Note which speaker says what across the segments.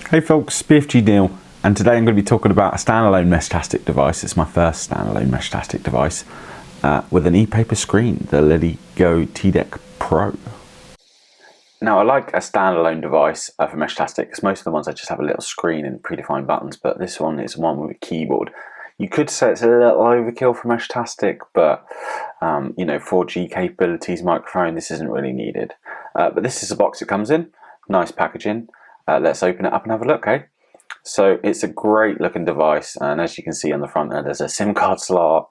Speaker 1: Hey folks, BFG Neil, and today I'm going to be talking about a standalone Meshtastic device. It's my first standalone Meshtastic device with an e-paper screen, the Lilygo T-Deck Pro. Now I like a standalone device for Meshtastic because most of the ones I just have a little screen and predefined buttons, but this one is one with a keyboard. You could say it's a little overkill for Meshtastic, but you know, 4G capabilities, microphone, this isn't really needed. But this is the box it comes in, nice packaging. Let's open it up and have a look, eh? So it's a great looking device, and as you can see on the front there's a SIM card slot,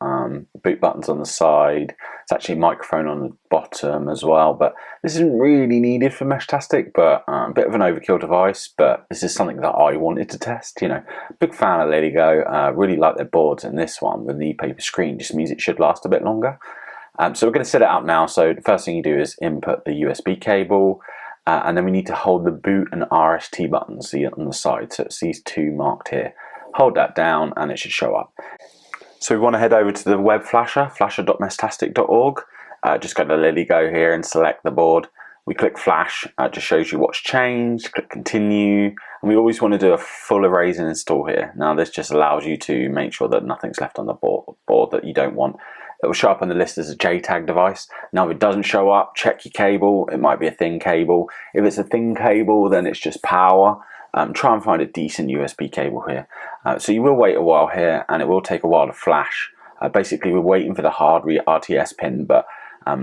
Speaker 1: boot buttons on the side. It's actually a microphone on the bottom as well, but this isn't really needed for Meshtastic, but a bit of an overkill device, but this is something that I wanted to test. You know, big fan of Lilygo, really like their boards, and this one with the paper screen just means it should last a bit longer. So we're going to set it up now. So the first thing you do is input the USB cable, and then we need to hold the boot and RST buttons, see on the side. So it's these two marked here. Hold that down and it should show up. So we want to head over to the web flasher, flasher.meshtastic.org. Just go to Lilygo here and select the board. We click flash, it just shows you what's changed. Click continue. And we always want to do a full erase and install here. Now this just allows you to make sure that nothing's left on the board that you don't want. It will show up on the list as a JTAG device. Now if it doesn't show up, check your cable. It might be a thin cable. If it's a thin cable, then it's just power. Try and find a decent USB cable here. So you will wait a while here, and it will take a while to flash. Basically we're waiting for the hard RTS pin, but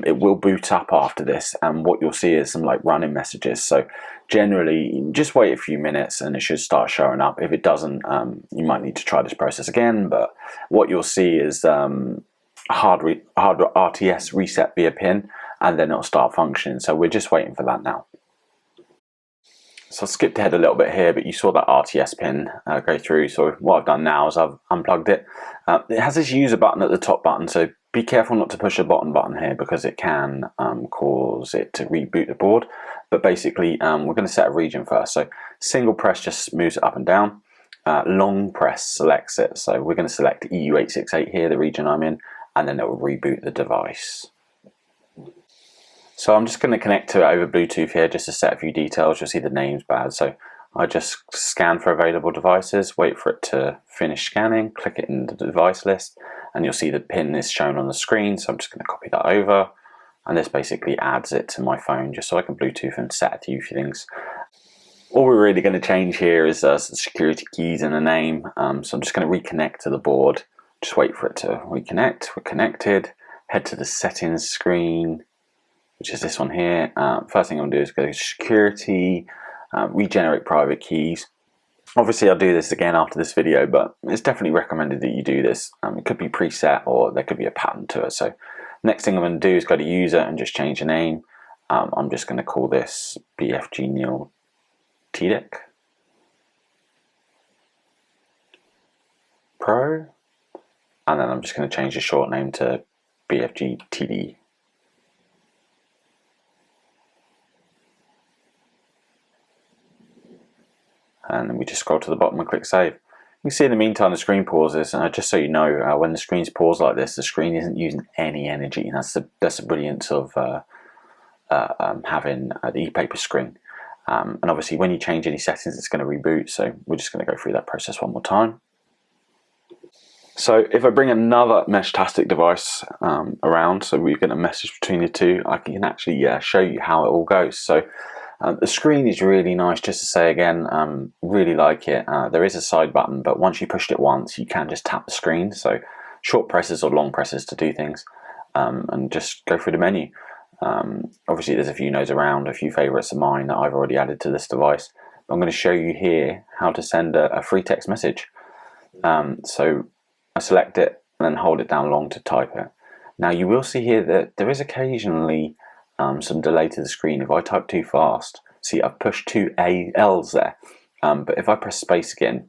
Speaker 1: it will boot up after this, and what you'll see is some like running messages. So generally just wait a few minutes and it should start showing up. If it doesn't, you might need to try this process again, but what you'll see is hard RTS reset via pin, and then it'll start functioning. So we're just waiting for that now. So I skipped ahead a little bit here, but you saw that RTS pin go through. So what I've done now is I've unplugged it. It has this user button at the top button, so be careful not to push the bottom button here because it can cause it to reboot the board. But basically we're going to set a region first. So single press just moves it up and down. Long press selects it. So we're going to select EU868 here, the region I'm in, and then it will reboot the device. So I'm just going to connect to it over Bluetooth here just to set a few details. You'll see the name's bad, so I just scan for available devices, wait for it to finish scanning, click it in the device list, and you'll see the pin is shown on the screen. So I'm just going to copy that over, and this basically adds it to my phone just so I can Bluetooth and set a few things. All we're really going to change here is the security keys and the name. So I'm just going to reconnect to the board. Just wait for it to reconnect. We're connected. Head to the settings screen, which is this one here. First thing I'm going to do is go to security, regenerate private keys. Obviously I'll do this again after this video, but it's definitely recommended that you do this. It could be preset or there could be a pattern to it. So next thing I'm going to do is go to user and just change the name. I'm just going to call this BFG Neil T-Deck Pro. And then I'm just going to change the short name to BFG TD. And then we just scroll to the bottom and click save. You can see in the meantime the screen pauses, and just so you know, when the screen's paused like this, the screen isn't using any energy. And that's the brilliance of having the e-paper screen. And obviously when you change any settings it's going to reboot, so we're just going to go through that process one more time. So if I bring another Meshtastic device around, so we get a message between the two, I can actually show you how it all goes. So the screen is really nice, just to say again, really like it. There is a side button, but once you pushed it once, you can just tap the screen. So short presses or long presses to do things, and just go through the menu. Obviously there's a few nodes around, a few favorites of mine that I've already added to this device. I'm going to show you here how to send a free text message. So I select it and then hold it down long to type it. Now you will see here that there is occasionally some delay to the screen. If I type too fast, see I've pushed two L's there, but if I press space again,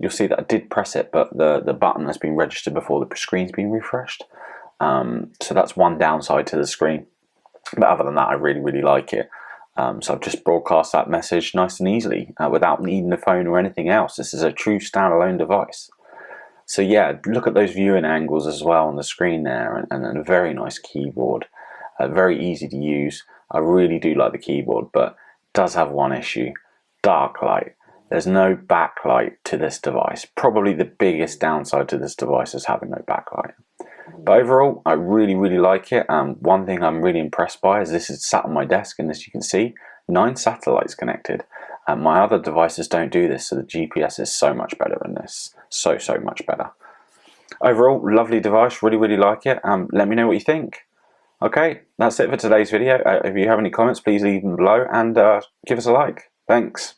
Speaker 1: you'll see that I did press it, but the button has been registered before the screen's been refreshed. So that's one downside to the screen, but other than that I really like it. So I've just broadcast that message nice and easily without needing a phone or anything else. This is a true standalone device. So yeah, look at those viewing angles as well on the screen there, and a very nice keyboard, very easy to use. I really do like the keyboard, but it does have one issue: dark light. There's no backlight to this device. Probably the biggest downside to this device is having no backlight. But overall, I really like it. One thing I'm really impressed by is this is sat on my desk, and as you can see, 9 satellites connected. My other devices don't do this, so the GPS is so much better than this. So much better. Overall, lovely device, really like it. Let me know what you think. Okay, that's it for today's video. If you have any comments, please leave them below and give us a like. Thanks.